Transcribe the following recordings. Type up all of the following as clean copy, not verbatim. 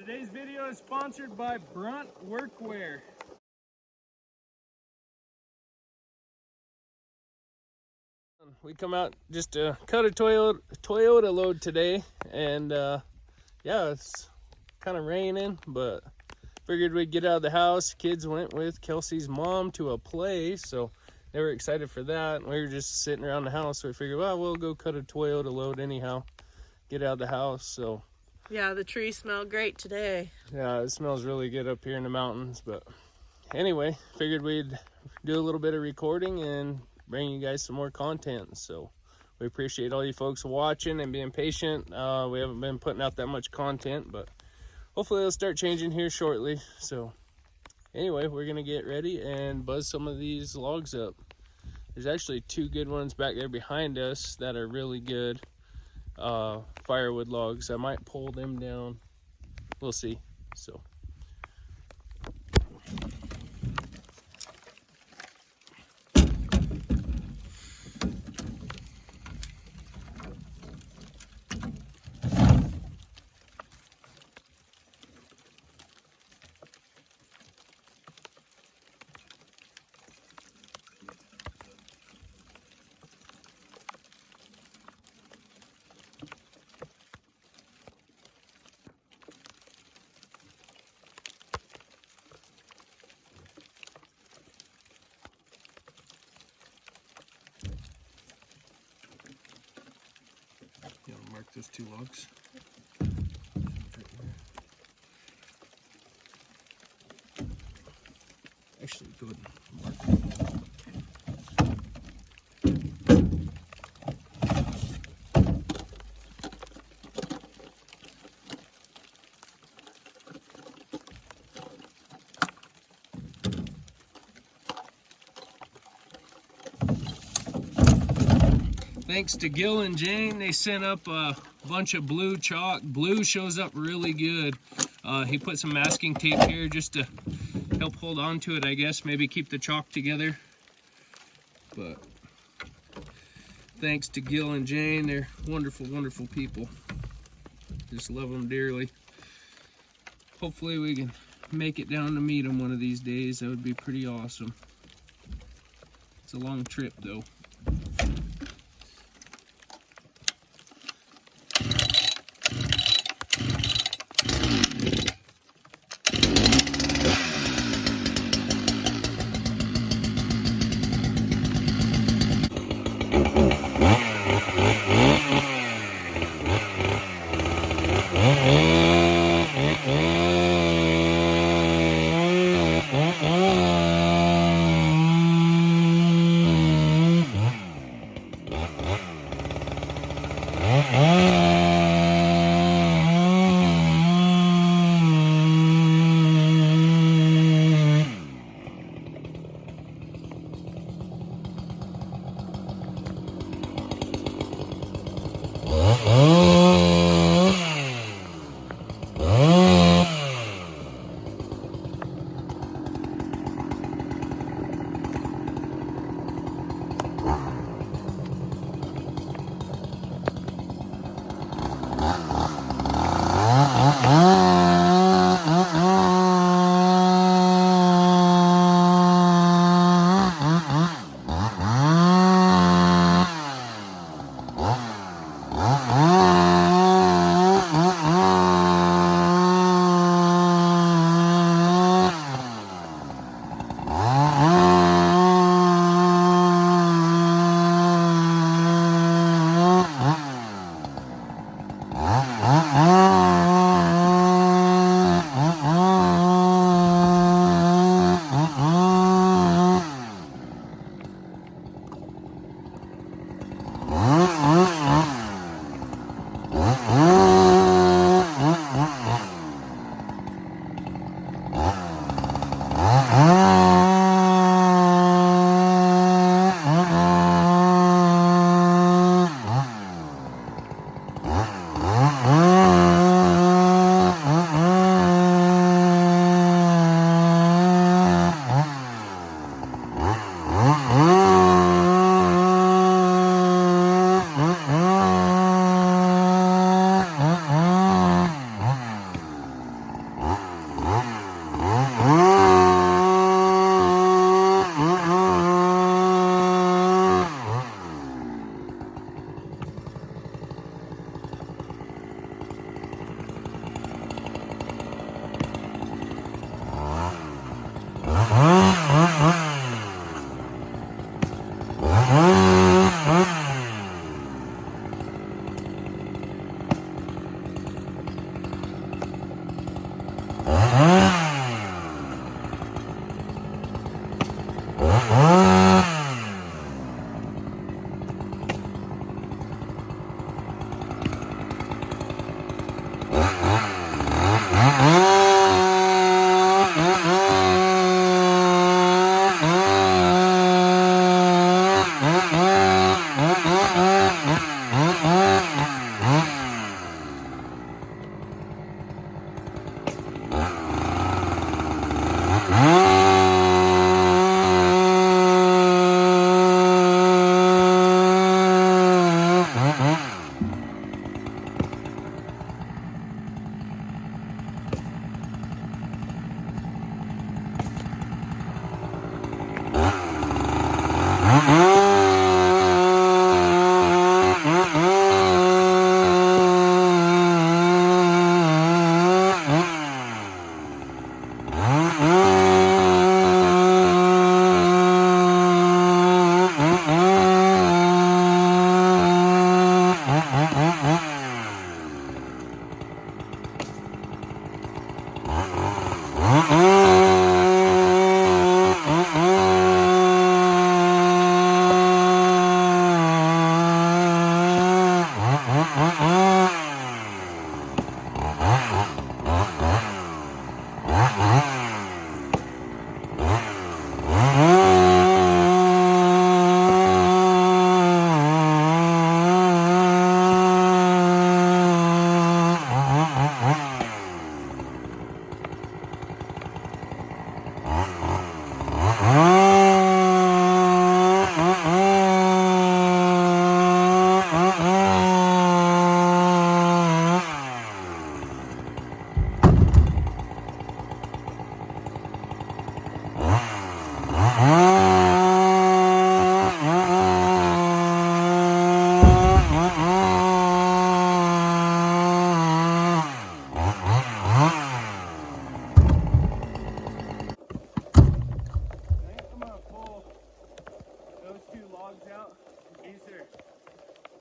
Today's video is sponsored by Brunt WorkWear. We come out just to cut a Toyota load today, and yeah, it's kind of raining, but figured we'd get out of the house. Kids went with Kelsey's mom to a play, so they were excited for that. We were just sitting around the house, so we figured, well, we'll go cut a Toyota load anyhow, get out of the house. So yeah, the trees smell great today. yeah, it smells really good up here in the mountains. But anyway, figured we'd do a little bit of recording and bring you guys some more content. So we appreciate all you folks watching and being patient. We haven't been putting out that much content, but hopefully it'll start changing here shortly. So anyway, we're gonna get ready and buzz some of these logs up. There's actually two good ones back there behind us that are really good firewood logs. I might pull them down, we'll see. So you want to mark those two logs? Actually, go ahead and mark them. Thanks to Gil and Jane, they sent up a bunch of blue chalk. Blue shows up really good. He put some masking tape here just to help hold on to it, I guess. Maybe keep the chalk together. But thanks to Gil and Jane, they're wonderful, wonderful people. Just love them dearly. Hopefully we can make it down to meet them one of these days. That would be pretty awesome. It's a long trip though.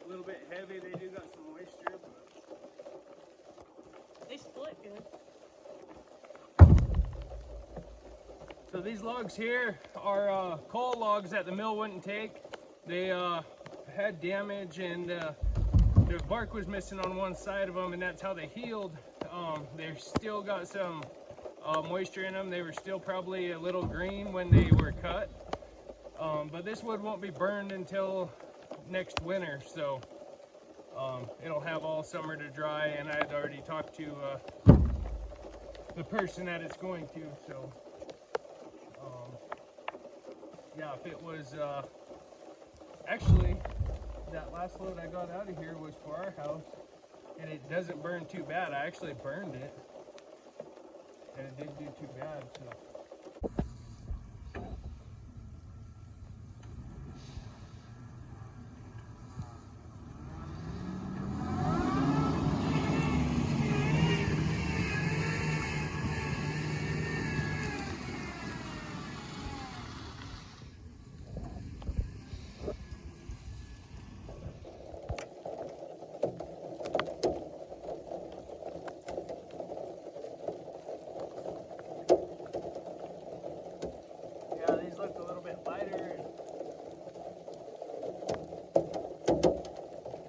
a little bit heavy. They do got some moisture, but They split good. so these logs here are coal logs that the mill wouldn't take. They had damage, and the bark was missing on one side of them, and that's how they healed. They've still got some moisture in them. They were still probably a little green when they were cut, but this wood won't be burned until next winter, so it'll have all summer to dry. And I had already talked to the person that it's going to, so yeah, if it was actually, that last load I got out of here was for our house, and it doesn't burn too bad. I actually burned it, and it didn't do too bad, so. Yeah, these look a little bit lighter, and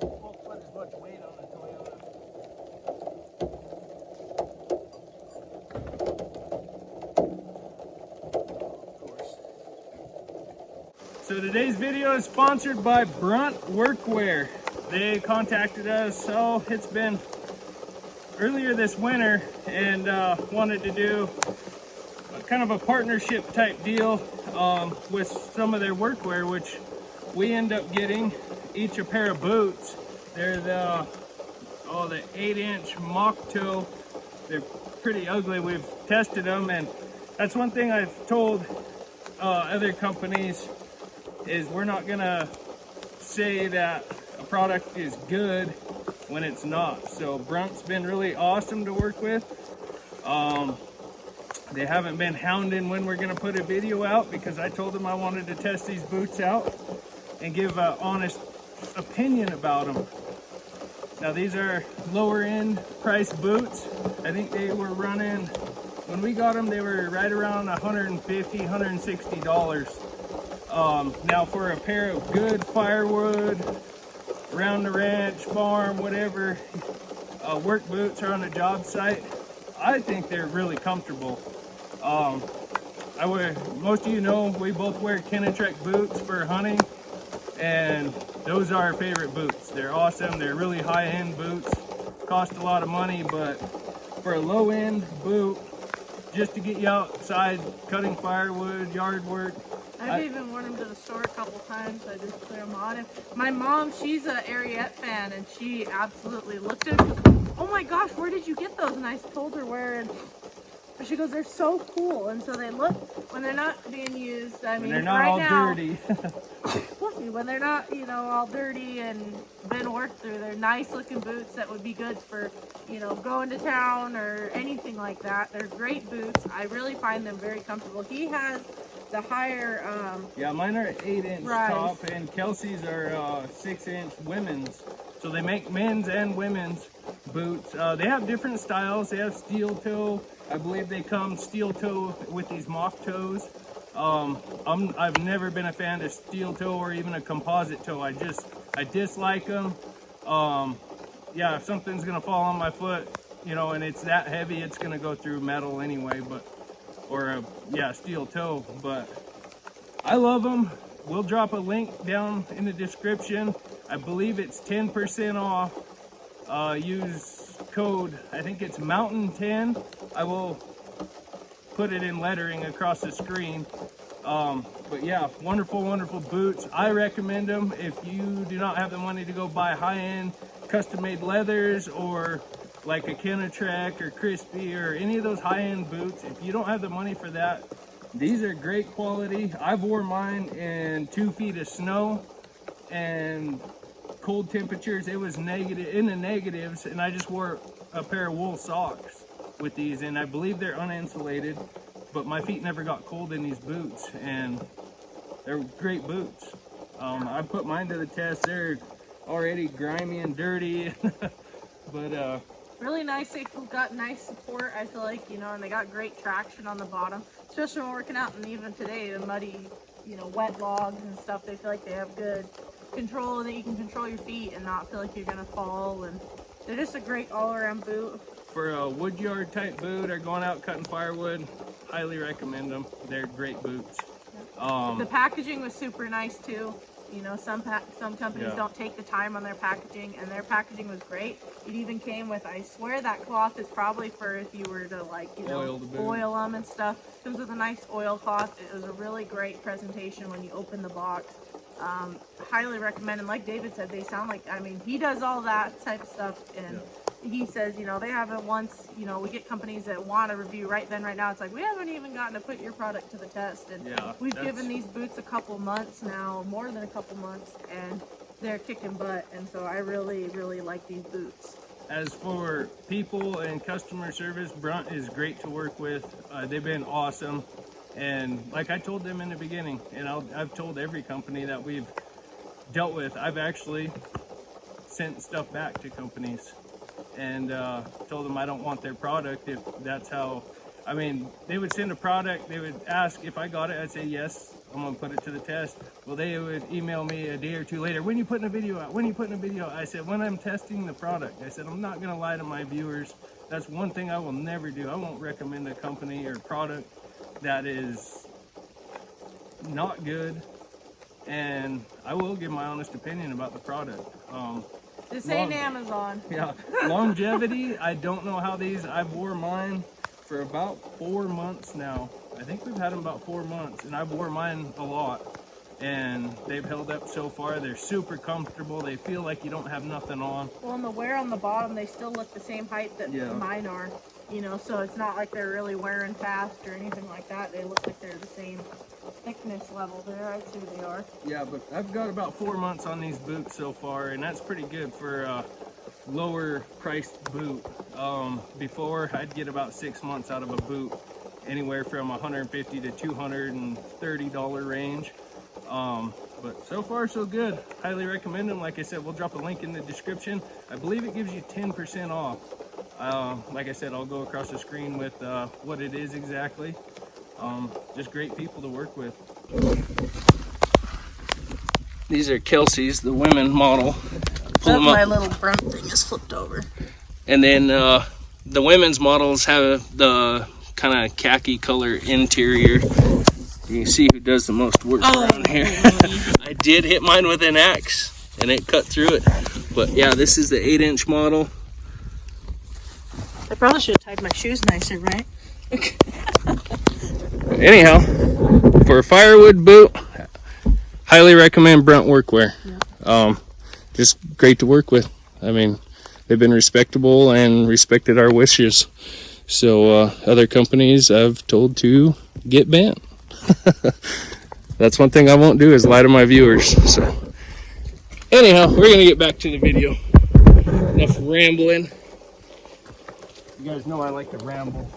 won't put as much weight on the Toyota. Of course. So today's video is sponsored by Brunt WorkWear. They contacted us, so it's been earlier this winter, and wanted to do kind of a partnership type deal with some of their workwear, which we end up getting each a pair of boots. They're the 8-inch mock toe. They're pretty ugly. We've tested them, and that's one thing I've told other companies is we're not gonna say that a product is good when it's not. So Brunt's been really awesome to work with. They haven't been hounding when we're gonna put a video out, because I told them I wanted to test these boots out and give an honest opinion about them. Now these are lower end price boots. I think they were running, when we got them, they were right around $150, $160. Now for a pair of good Firewood, around the ranch, farm, whatever, work boots or on a job site, I think they're really comfortable. Most of you know we both wear Kennyfuller boots for hunting, and those are our favorite boots. They're awesome. They're really high-end boots, cost a lot of money, but for a low-end boot, just to get you outside cutting firewood, yard work. I've even worn them to the store a couple times. I just put them on. And my mom, she's an Ariette fan, and she absolutely looked at them. She goes, "Oh my gosh, where did you get those?" And I told her where, and she goes, "They're so cool." And so they look, when they're not being used, I mean, They're not right all now, dirty. when they're not, you know, all dirty and been worked through, they're nice looking boots that would be good for, you know, going to town or anything like that. They're great boots. I really find them very comfortable. He has the higher yeah, mine are 8-inch rise. top, and Kelsey's are 6-inch women's. So they make men's and women's boots. They have different styles. They have steel toe. I believe they come steel toe with these mock toes. I've never been a fan of steel toe or even a composite toe. I dislike them. Yeah, if something's gonna fall on my foot, you know, and it's that heavy, it's gonna go through metal anyway. Yeah, steel toe. But I love them. We'll drop a link down in the description. I believe it's 10% off. Use code, I think it's Mountain 10. I will put it in lettering across the screen. But yeah, wonderful, wonderful boots. I recommend them if you do not have the money to go buy high-end custom-made leathers, or like a Kennyfuller or Crispy or any of those high-end boots. If you don't have the money for that, these are great quality. I've worn mine in 2 feet of snow and cold temperatures. It was negative, in the negatives, and I just wore a pair of wool socks with these, and I believe they're uninsulated, but my feet never got cold in these boots, and they're great boots. I put mine to the test. They're already grimy and dirty. But really nice. They've got nice support, I feel like, you know, and they got great traction on the bottom, especially when working out. And even today, the muddy, you know, wet logs and stuff, they feel like they have good control, that you can control your feet and not feel like you're gonna fall. And they're just a great all-around boot. For a woodyard type boot or going out cutting firewood, highly recommend them. They're great boots. The packaging was super nice too. You know, some companies don't take the time on their packaging, and their packaging was great. It even came with, I swear that cloth is probably for if you were to, like, you know, oil them and stuff. It comes with a nice oil cloth. It was a really great presentation when you open the box. Highly recommend. And like David said, they sound like, I mean, he does all that type of stuff, and he says, you know, they haven't once, you know, we get companies that want a review right then, right now. It's like, we haven't even gotten to put your product to the test. And we've given these boots a couple months now, more than a couple months, and they're kicking butt. And so I really, really like these boots. As for people and customer service, Brunt is great to work with. They've been awesome. And like I told them in the beginning, and I've told every company that we've dealt with, I've actually sent stuff back to companies and told them I don't want their product if that's how, I mean, they would send a product, they would ask if I got it, I'd say yes, I'm gonna put it to the test. Well, they would email me a day or two later, when are you putting a video out? When are you putting a video out? I said, when I'm testing the product. I said, I'm not gonna lie to my viewers. That's one thing I will never do. I won't recommend a company or product that is not good, and I will give my honest opinion about the product. This ain't Amazon. Yeah, longevity, I don't know how these, I've wore mine for about 4 months now. I think we've had them about 4 months, and I've wore mine a lot, and they've held up so far. They're super comfortable. They feel like you don't have nothing on. Well, and the wear on the bottom, they still look the same height that mine are, you know, so it's not like they're really wearing fast or anything like that. They look like they're the same thickness level there. I'd say they are. Yeah, but I've got about 4 months on these boots so far, and that's pretty good for a lower priced boot. Before, I'd get about 6 months out of a boot, anywhere from $150 to $230 range. But so far so good. Highly recommend them. Like I said, we'll drop a link in the description. I believe it gives you 10% off. Like I said, I'll go across the screen with what it is exactly. Just great people to work with. These are Kelsey's, the women model. Pull my little Brunt thing is flipped over. And then the women's models have the kind of khaki color interior. You can see who does the most work around here. I did hit mine with an axe and it cut through it. But yeah, this is the 8-inch model. I probably should have tied my shoes nicer, right? Anyhow, for a firewood boot, highly recommend Brunt Workwear. Yeah. Just great to work with. I mean, they've been respectable and respected our wishes. So other companies I've told to get bent. That's one thing I won't do, is lie to my viewers. So anyhow, we're gonna get back to the video. Enough rambling. You guys know I like to ramble.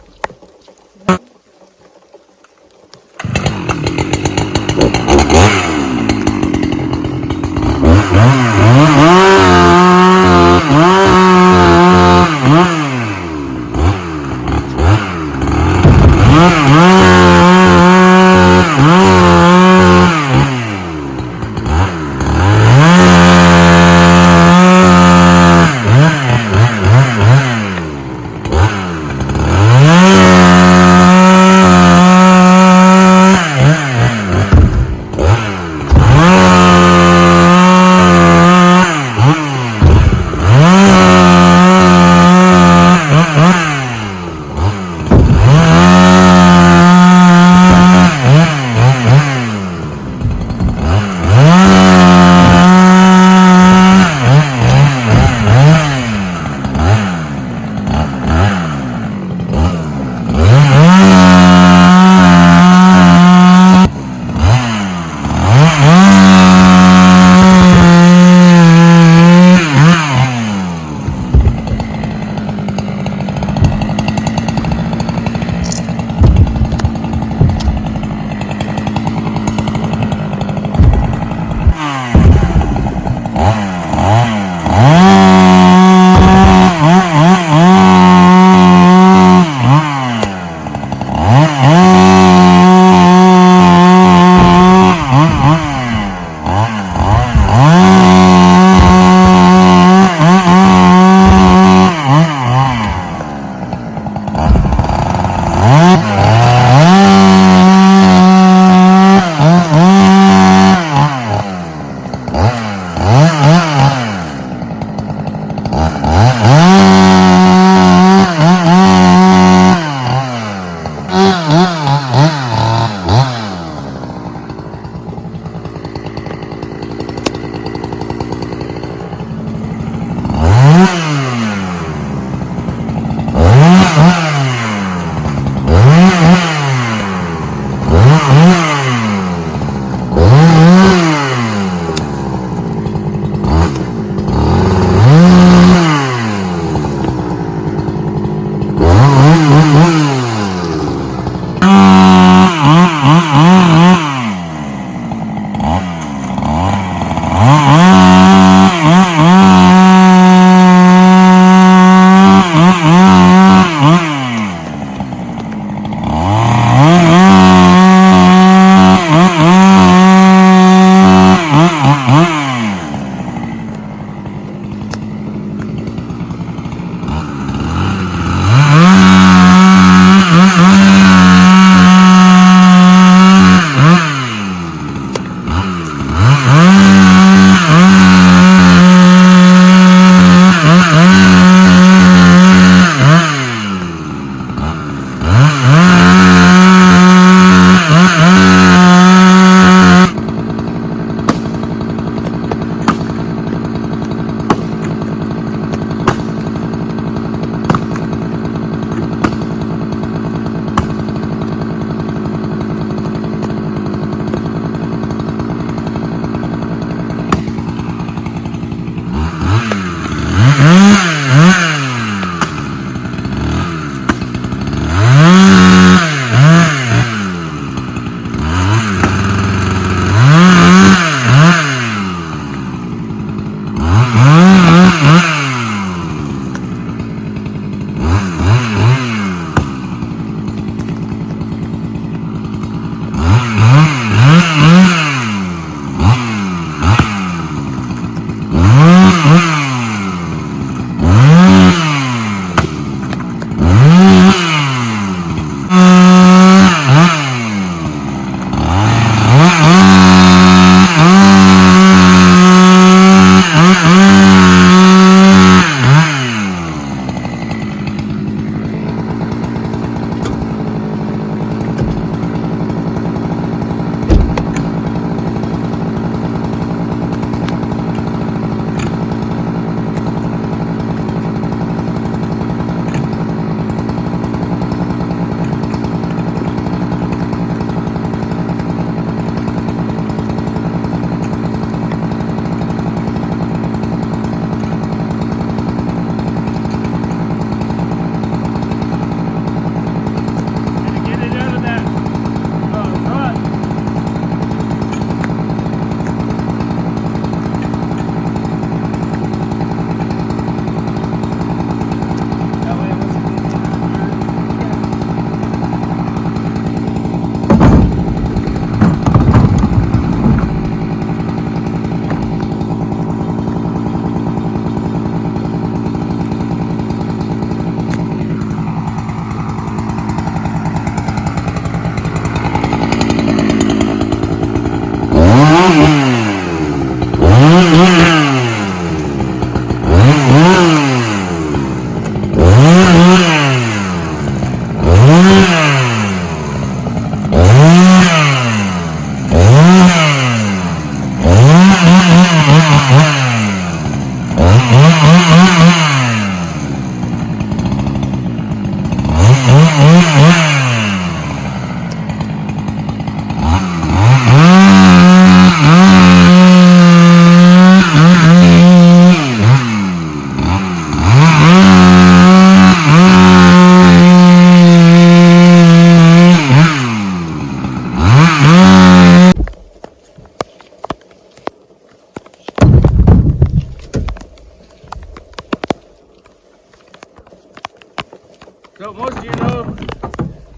So most of you know,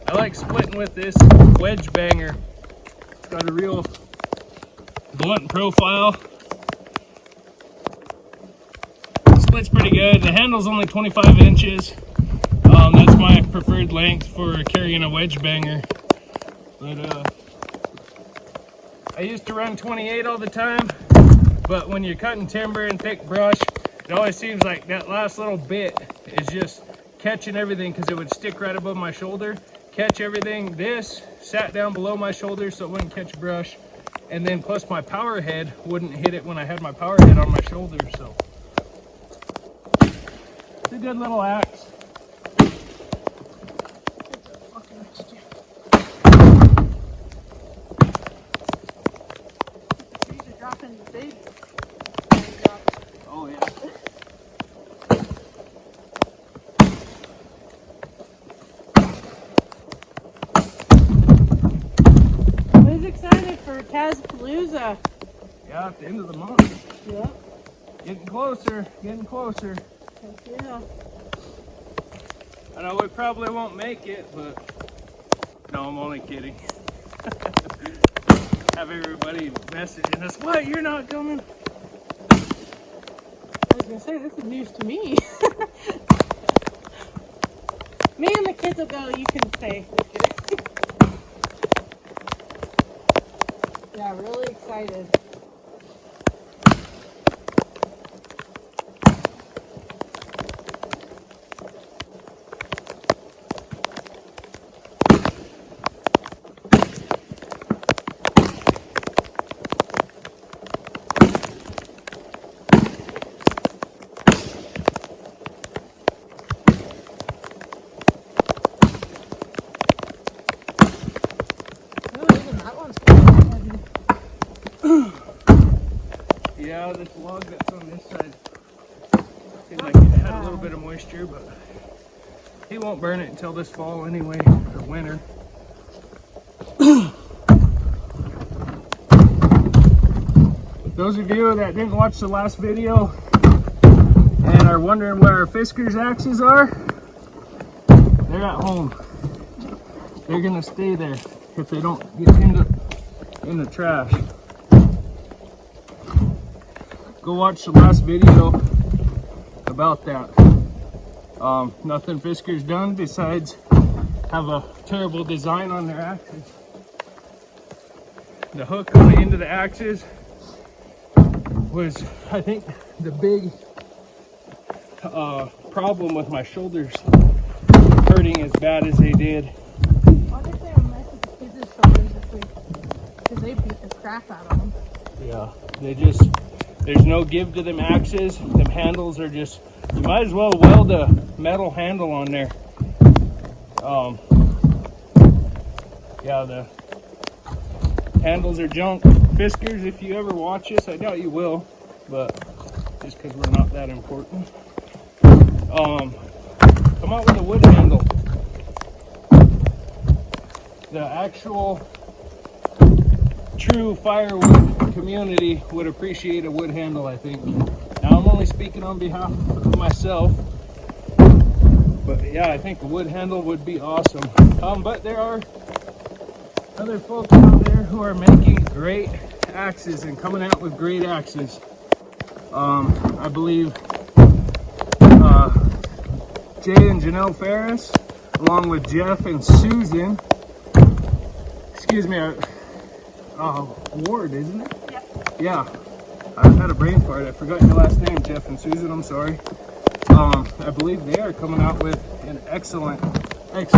I like splitting with this wedge banger. It's got a real blunt profile. Splits pretty good. The handle's only 25 inches. That's my preferred length for carrying a wedge banger. But I used to run 28 all the time, but when you're cutting timber and thick brush, it always seems like that last little bit is just catching everything, because it would stick right above my shoulder, catch everything. This sat down below my shoulder so it wouldn't catch brush, and then plus my power head wouldn't hit it when I had my power head on my shoulder. So it's a good little axe. Oh yeah. Who's excited for Tazapalooza? Yeah, at the end of the month. Yeah. Getting closer, getting closer. Heck yeah. I know we probably won't make it, but no, I'm only kidding. Have everybody messaging us, what, you're not coming? I was gonna say, this is news to me. Me and the kids will go, you can stay. Yeah, really excited. Yeah, this log that's on this side seemed like it had a little bit of moisture, but he won't burn it until this fall anyway, or winter. Those of you that didn't watch the last video and are wondering where our Fisker's axes are, they're at home. They're gonna stay there if they don't get in the trash. Go watch the last video about that. Nothing Fisker's done besides have a terrible design on their axes. The hook on the end of the axes was, I think, the big problem with my shoulders hurting as bad as they did. What if they were messing with the kids' shoulders this week? Because they beat the crap out of them. Yeah, there's no give to them axes. Them handles are just, you might as well weld a metal handle on there. Yeah, the handles are junk. Fiskers, if you ever watch this, I doubt you will, but just because we're not that important. Come out with a wood handle. The actual true firewood community would appreciate a wood handle, I think. Now I'm only speaking on behalf of myself, but yeah, I think a wood handle would be awesome. But there are other folks out there who are making great axes and coming out with great axes. I believe Jay and Janelle Ferris, along with Jeff and Susan, excuse me, Ward, isn't it? Yep. Yeah, I had a brain fart. I forgot your last name, Jeff and Susan. I'm sorry. I believe they are coming out with an excellent axe.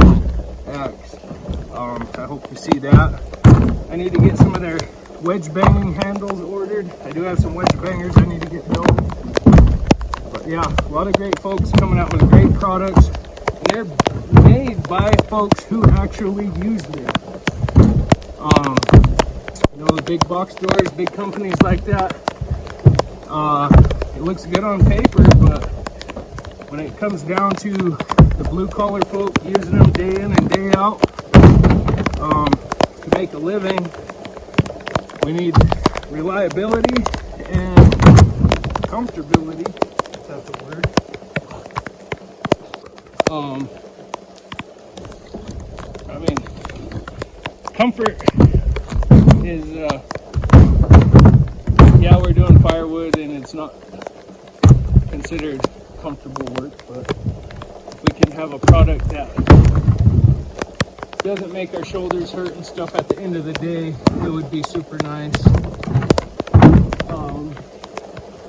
I hope to see that. I need to get some of their wedge banging handles ordered. I do have some wedge bangers I need to get built. But yeah, a lot of great folks coming out with great products. And they're made by folks who actually use them. You know, the big box stores, big companies like that, it looks good on paper, but when it comes down to the blue collar folk using them day in and day out to make a living, we need reliability and comfortability, if that's a word. comfort is, yeah, we're doing firewood and it's not considered comfortable work, but if we can have a product that doesn't make our shoulders hurt and stuff at the end of the day, it would be super nice.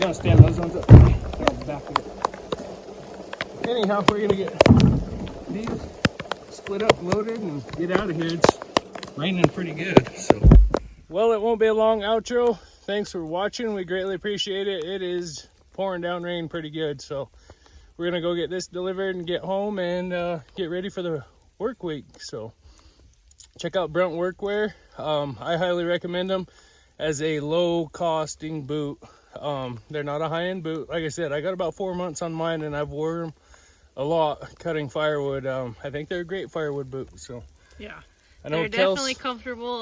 You want to stand those ones up there? Yeah, back of it. Anyhow, we're gonna get these split up, loaded, and get out of here. It's raining pretty good, so. Well, it won't be a long outro. Thanks for watching. We greatly appreciate it. It is pouring down rain pretty good, so we're gonna go get this delivered and get home and get ready for the work week. So check out Brunt WorkWear. I highly recommend them as a low costing boot. They're not a high-end boot. Like I said, I got about 4 months on mine and I've worn them a lot cutting firewood. I think they're a great firewood boot. So yeah, I know they're definitely comfortable.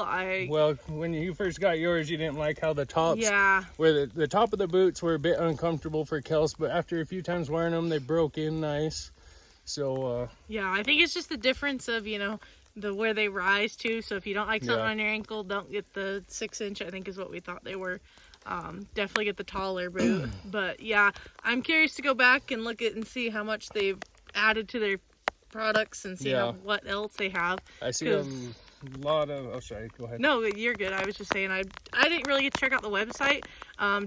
Well, when you first got yours, you didn't like how the tops, yeah, where the top of the boots were a bit uncomfortable for Kels, but after a few times wearing them, they broke in nice. So yeah, I think it's just the difference of, you know, where they rise to. So if you don't like something Yeah. on your ankle, don't get the 6-inch, I think is what we thought they were. Definitely get the taller boot. But yeah, I'm curious to go back and look at and see how much they've added to their products and see Yeah. what else they have. I see a lot of, oh sorry, go ahead. No, you're good. I was just saying I didn't really get to check out the website.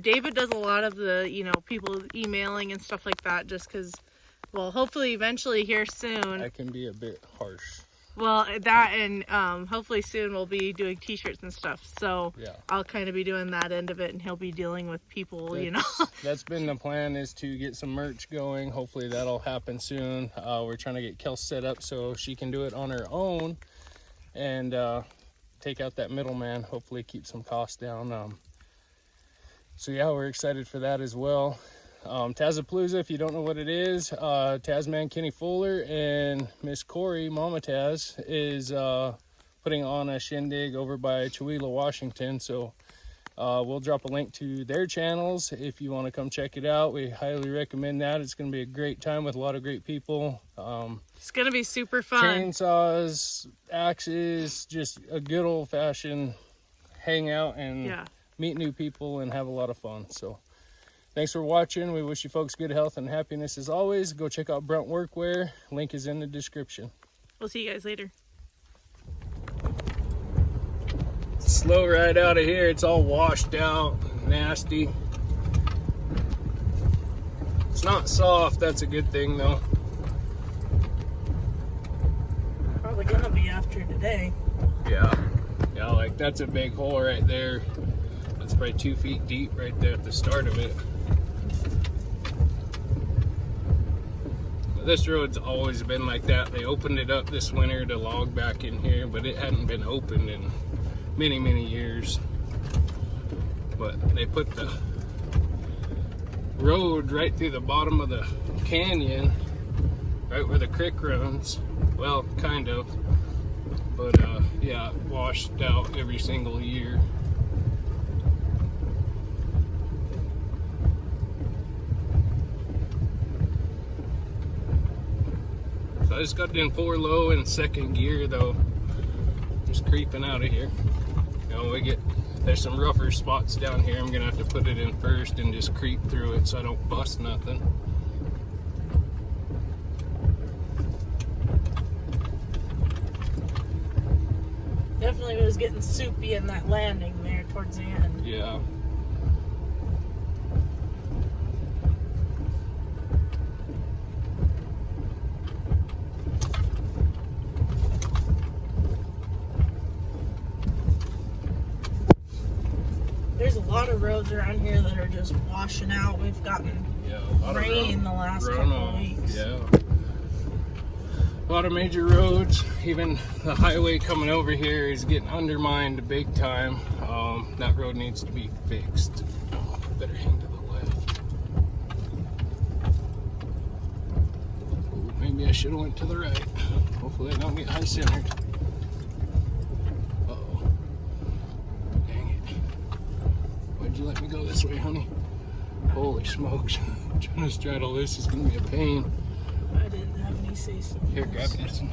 David does a lot of the, you know, people emailing and stuff like that, just because, well, hopefully eventually here soon. I can be a bit harsh. Well, that and hopefully soon we'll be doing t-shirts and stuff. So Yeah. I'll kind of be doing that end of it, and he'll be dealing with people, you know. That's been the plan, is to get some merch going. Hopefully that'll happen soon. We're trying to get Kel set up so she can do it on her own and take out that middleman, hopefully keep some costs down. So yeah, we're excited for that as well. Tazapalooza, if you don't know what it is, Tasman Kenny Fuller and Miss Corey, Mama Taz, is putting on a shindig over by Chewelah, Washington. So we'll drop a link to their channels if you want to come check it out. We highly recommend that. It's going to be a great time with a lot of great people. It's going to be super fun. Chainsaws, axes, just a good old-fashioned hangout and meet new people and have a lot of fun. So thanks for watching. We wish you folks good health and happiness as always. Go check out Brunt WorkWear. Link is in the description. We'll see you guys later. Slow ride out of here. It's all washed out, nasty. It's not soft. That's a good thing though. Probably gonna be after today. Yeah, like that's a big hole right there. That's probably 2 feet deep right there at the start of it. This road's always been like that. They opened it up this winter to log back in here, but it hadn't been opened in many years. But they put the road right through the bottom of the canyon, right where the creek runs. Well, kind of, but yeah, it washed out every single year. So I just got in 4 low in 2nd gear though. Just creeping out of here. You know, there's some rougher spots down here. I'm gonna have to put it in first and just creep through it so I don't bust nothing. Definitely was getting soupy in that landing there towards the end. Yeah. There's a lot of roads around here that are just washing out. We've gotten rain the last couple of weeks. Yeah. A lot of major roads, even the highway coming over here is getting undermined big time. That road needs to be fixed. Better hang to the left. Ooh, maybe I should have went to the right. Hopefully I don't get high centered. Uh-oh. Dang it. Why'd you let me go this way, honey? Holy smokes. Trying to straddle this is going to be a pain. I didn't have any say-so. Here, grab this one.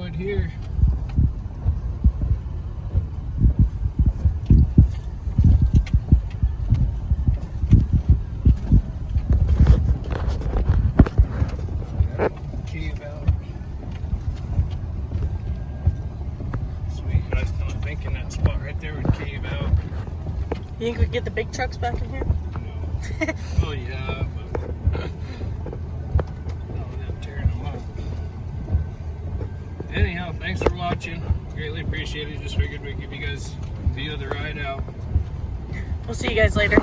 Firewood here. Cave out. Sweet. I was kind of thinking that spot right there would cave out. You think we could get the big trucks back in here? No. Oh yeah, but without tearing them up. Anyhow, thanks for watching. Greatly appreciated. Just figured we'd give you guys a view of the ride out. We'll see you guys later.